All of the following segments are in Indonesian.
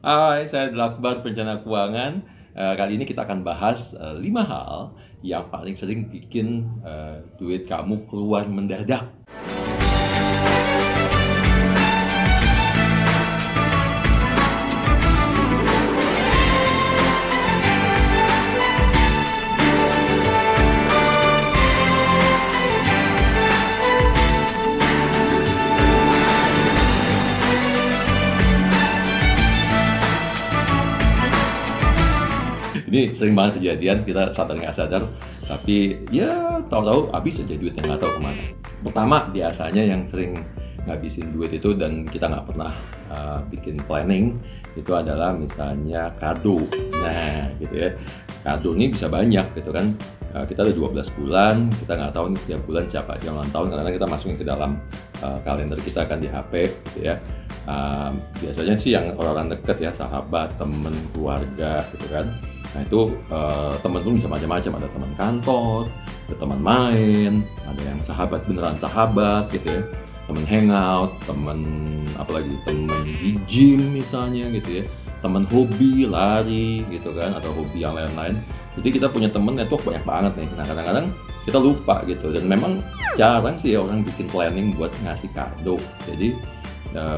Hai, saya Akbar, perencana keuangan. Kali ini kita akan bahas 5 hal yang paling sering bikin duit kamu keluar mendadak. Ini sering banget kejadian, kita sadar nggak sadar, tapi ya tahu-tahu habis aja duitnya, nggak tahu kemana. Pertama, biasanya yang sering ngabisin duit itu dan kita nggak pernah bikin planning, itu adalah misalnya kado. Nah, gitu ya. Kado ini bisa banyak gitu kan. Kita ada 12 bulan, kita nggak tahu nih setiap bulan siapa yang ulang tahun, karena kita masukin ke dalam kalender kita kan di HP gitu ya. Biasanya sih yang orang-orang deket ya, sahabat, temen, keluarga gitu kan. Nah itu temen pun bisa macam-macam, ada teman kantor, ada teman main, ada yang sahabat beneran sahabat gitu ya, temen hangout, temen apalagi temen di gym misalnya gitu ya, temen hobi lari gitu kan, atau hobi yang lain-lain. Jadi kita punya temen network banyak banget nih. Nah kadang-kadang kita lupa gitu, dan memang jarang sih orang bikin planning buat ngasih kado. Jadi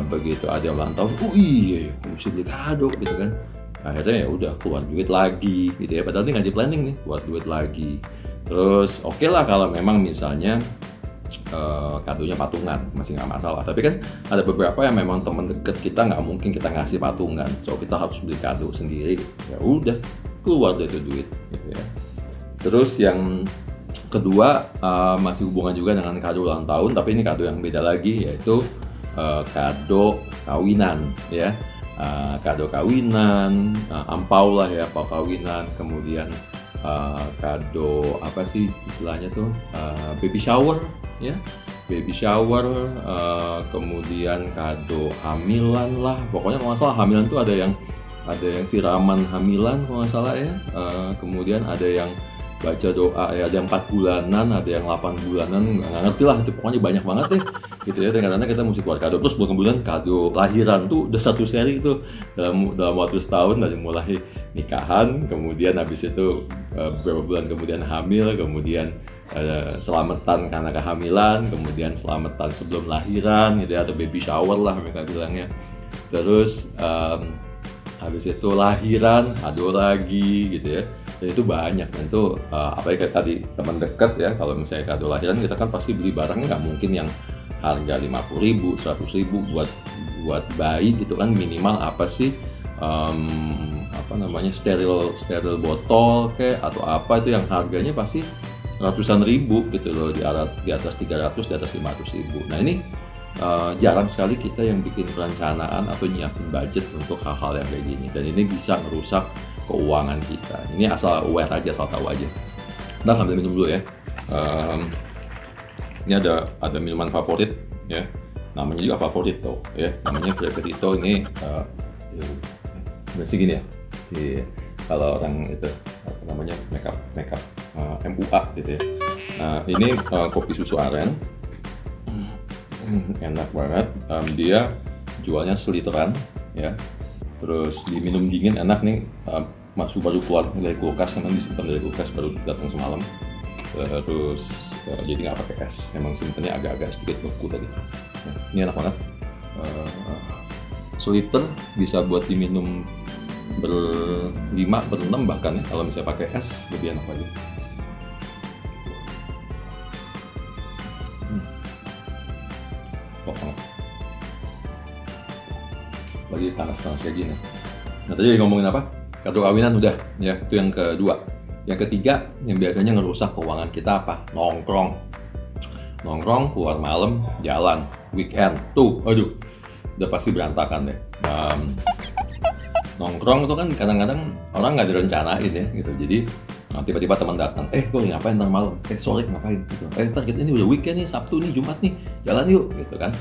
begitu ada ulang tahun, oh iya, mesti beli kado gitu kan. Akhirnya ya udah keluar duit lagi gitu ya, padahal ini nggak di planning nih, keluar duit lagi. Terus oke lah kalau memang misalnya kadonya patungan, masih nggak masalah. Tapi kan ada beberapa yang memang teman deket kita, nggak mungkin kita ngasih patungan, so kita harus beli kado sendiri. Ya udah keluar dari itu duit gitu ya. Terus yang kedua masih hubungan juga dengan kado ulang tahun, tapi ini kado yang beda lagi, yaitu kado kawinan ya. Kado kawinan, ampau lah ya, ampau kawinan, kemudian kado apa sih istilahnya tuh, baby shower ya, baby shower, kemudian kado hamilan lah, pokoknya kalau nggak salah hamilan tuh ada yang siraman hamilan kalau nggak salah ya, kemudian ada yang baca doa ya, ada yang 4 bulanan, ada yang 8 bulanan, nggak ngerti lah itu, pokoknya banyak banget deh gitu ya. Dan kadang-kadang kita mesti keluar kado, terus kemudian kado lahiran tuh udah satu seri itu dalam waktu setahun, dari mulai nikahan, kemudian habis itu beberapa bulan kemudian hamil, kemudian selamatan karena kehamilan, kemudian selamatan sebelum lahiran gitu ya, atau baby shower lah mereka bilangnya. Terus habis itu lahiran, kado lagi gitu ya. Dan itu banyak, dan itu apalagi kayak tadi teman dekat ya, kalau misalnya kado lahiran kita kan pasti beli barang, nggak mungkin yang harga 50.000, 100.000 buat bayi gitu kan. Minimal apa sih apa namanya, steril botol kayak atau apa, itu yang harganya pasti ratusan ribu gitu loh, di atas 300, di atas 500.000. Nah ini jarang sekali kita yang bikin perencanaan atau nyiapin budget untuk hal-hal yang kayak gini, dan ini bisa merusak keuangan kita. Ini asal aware aja, asal tahu aja. Ntar sambil minum dulu ya. Ini ada minuman favorit ya, namanya juga favorit tuh ya, namanya Frappuccino. Ini masih gini ya, kalau orang itu apa namanya, makeup MUA gitu ya. Nah ini kopi susu aren, enak banget. Dia jualnya seliteran ya, terus diminum dingin enak nih. Baru keluar dari kulkas, memang disimpan dari kulkas, baru datang semalam. Terus jadi nggak pakai es, emang simpennya agak-agak sedikit beku tadi. Nah, ini enak banget. Seliter bisa buat diminum berlima, berenam bahkan ya. Kalau misalnya pakai es lebih enak lagi. Lagi panas-panas kayak gini. Nah tadi ngomongin apa? Kado kawinan udah ya, itu yang kedua. Yang ketiga yang biasanya ngerusak keuangan kita apa? Nongkrong, keluar malam, jalan, weekend tuh, aduh, udah pasti berantakan deh. Nongkrong itu kan kadang-kadang orang nggak direncanain ya gitu. Jadi tiba-tiba teman datang, lo ngapain ntar malam? Sore ngapain? Gitu. Ntar kita ini udah weekend nih, Sabtu nih, Jumat nih, jalan yuk gitu kan.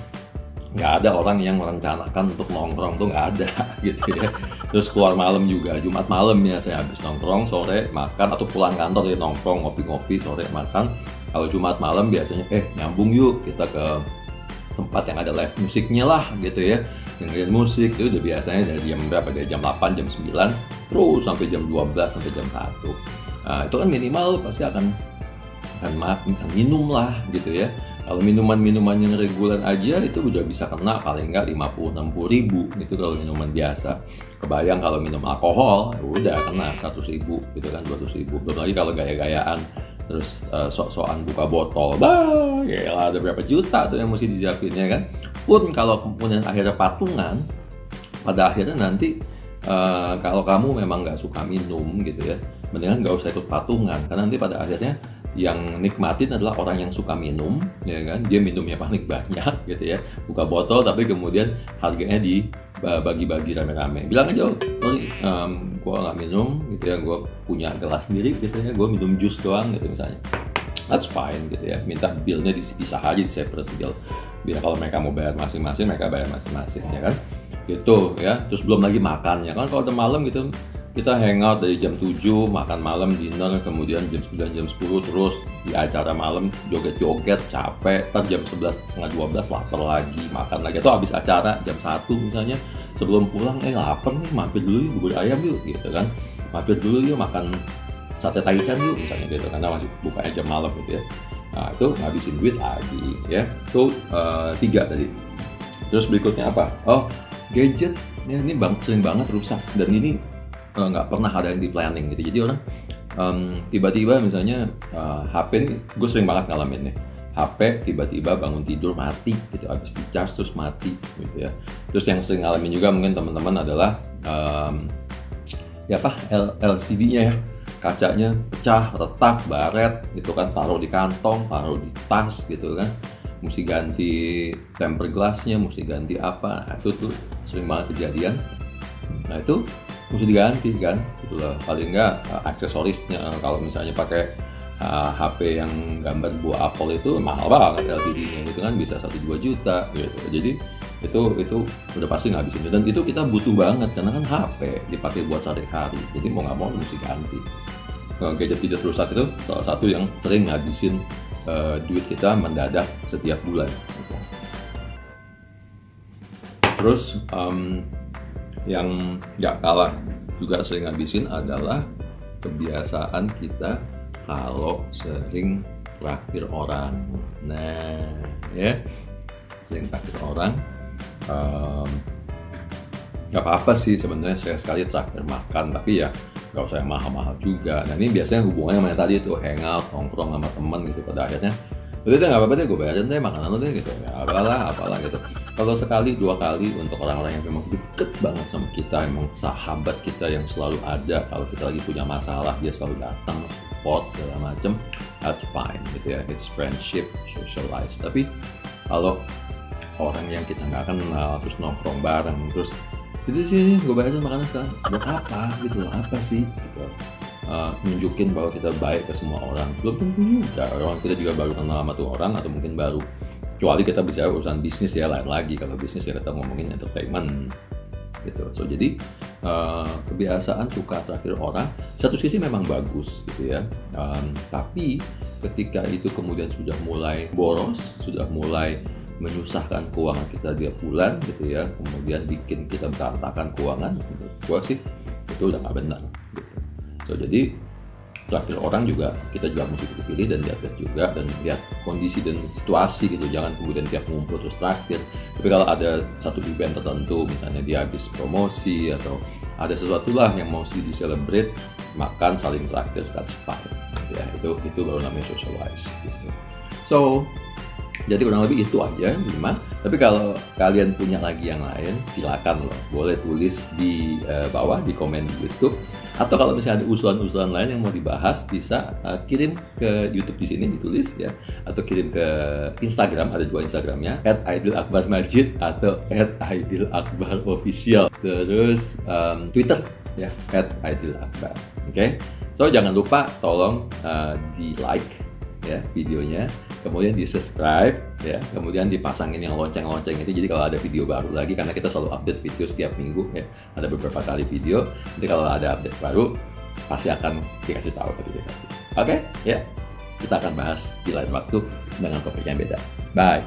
Nggak ada orang yang merencanakan untuk nongkrong tuh, nggak ada gitu ya. Terus keluar malam juga, Jumat malam ya saya habis nongkrong, sore makan, atau pulang kantor ya nongkrong, ngopi-ngopi, sore makan. Kalau Jumat malam biasanya nyambung yuk kita ke tempat yang ada live musiknya lah gitu ya, dengerin musik itu udah biasanya dari jam berapa, dari jam 8, jam 9 terus sampai jam 12 sampai jam 1. Nah, itu kan minimal pasti akan minum lah gitu ya. Kalau minuman-minuman yang reguler aja itu udah bisa kena paling nggak 50-60 ribu gitu kalau minuman biasa. Kebayang kalau minum alkohol udah kena 100 ribu gitu kan, 200 ribu. Belum lagi kalau gaya-gayaan terus sok-sokan buka botol, ya ada berapa juta tuh yang mesti disiapinnya kan. Pun kalau kemudian akhirnya patungan, pada akhirnya nanti kalau kamu memang nggak suka minum gitu ya, mendingan nggak usah ikut patungan, karena nanti pada akhirnya yang nikmatin adalah orang yang suka minum, ya kan? Dia minumnya paling banyak gitu ya, buka botol tapi kemudian harganya dibagi-bagi rame-rame. Bilang aja, gue nggak minum gitu ya, gue punya gelas sendiri gitu ya, gue minum jus doang gitu misalnya. That's fine gitu ya. Minta billnya dipisah aja, di separate bill. Biar kalau mereka mau bayar masing-masing, mereka bayar masing-masing ya kan. Gitu ya. Terus belum lagi makannya kan, kalau udah malam gitu kita hangout dari jam 7, makan malam, dinner, kemudian jam 9, jam 10 terus di acara malam joget-joget, capek, ntar jam 11, setengah 12 lapar lagi, makan lagi, atau habis acara jam 1 misalnya, sebelum pulang lapar nih, mampir dulu yuk bubur ayam yuk gitu kan, mampir dulu yuk makan sate taichan yuk misalnya gitu, karena masih bukanya jam malam gitu ya. Nah itu ngabisin duit lagi ya. Itu 3 tadi. Terus berikutnya apa? Oh, gadget ya, ini sering banget rusak, dan ini nggak pernah ada yang di planning gitu. Jadi orang tiba-tiba misalnya HP ini, gue sering banget ngalamin nih, HP tiba-tiba bangun tidur mati gitu, habis di charge terus mati gitu ya. Terus yang sering ngalamin juga mungkin teman-teman adalah LCD-nya ya, kacanya pecah, retak, baret gitu kan, taruh di kantong, taruh di tas gitu kan, mesti ganti tempered glass-nya, mesti ganti apa, itu tuh sering banget kejadian. Nah itu mesti diganti kan, itulah paling nggak aksesorisnya. Kalau misalnya pakai HP yang gambar buah apel itu mahal banget LCD-nya, itu kan bisa 1-2 juta gitu. Jadi itu udah pasti ngabisin, dan itu kita butuh banget karena kan HP dipakai buat sehari-hari, jadi mau nggak mau mesti ganti. Gadget rusak itu salah satu yang sering ngabisin duit kita mendadak setiap bulan gitu. Terus yang gak kalah juga sering ngabisin adalah kebiasaan kita kalau sering traktir orang. Nah ya, sering traktir orang, gak apa-apa sih sebenarnya, sekali traktir makan, tapi ya gak usah yang mahal-mahal juga. Nah ini biasanya hubungannya sama yang tadi tuh, hangout, nongkrong sama temen gitu, pada akhirnya udah nggak apa-apa deh, gue bayarin deh makanan lo deh gitu ya, apalah gitu. Kalau sekali 2 kali untuk orang-orang yang memang deket banget sama kita, emang sahabat kita yang selalu ada, kalau kita lagi punya masalah dia selalu datang, support segala macem, that's fine gitu ya, it's friendship, socialize. Tapi kalau orang yang kita nggak kenal terus nongkrong bareng terus itu sih, gue bayarin makanan sekarang buat apa gitu, apa sih gitu. Nunjukin bahwa kita baik ke semua orang, belum tentu juga orang kita juga baru kenal sama tuh orang, atau mungkin baru, kecuali kita bicara urusan bisnis ya, lain lagi. Kalau bisnis ya kita ngomongin entertainment gitu. So jadi kebiasaan suka traktir orang satu sisi memang bagus gitu ya, tapi ketika itu kemudian sudah mulai boros, sudah mulai menyusahkan keuangan kita tiap bulan gitu ya, kemudian bikin kita berantakan keuangan, menurut gua sih itu udah nggak benar gitu. So, jadi traktir orang juga kita juga mesti pilih dan lihat juga, dan lihat kondisi dan situasi gitu. Jangan kemudian tiap ngumpul terus traktir. Tapi kalau ada satu event tertentu, misalnya dia habis promosi atau ada sesuatu lah yang mau di celebrate, makan saling traktir, that's fine. Ya itu baru namanya socialize gitu. So jadi kurang lebih itu aja 5. Tapi kalau kalian punya lagi yang lain, silakan loh, boleh tulis di bawah di komen di YouTube. Atau kalau misalnya ada usulan-usulan lain yang mau dibahas, bisa kirim ke YouTube di sini ditulis ya, atau kirim ke Instagram, ada 2 Instagramnya, @aidilakbarmajid atau @aidilakbarofficial. Terus Twitter ya, @aidilakbar. Oke, so jangan lupa tolong di like ya videonya, kemudian di subscribe ya, kemudian dipasangin yang lonceng-lonceng itu, jadi kalau ada video baru lagi, karena kita selalu update video setiap minggu ya, ada beberapa kali video, jadi kalau ada update baru pasti akan dikasih tahu notifikasi. Oke ya, kita akan bahas di lain waktu dengan topik yang beda. Bye.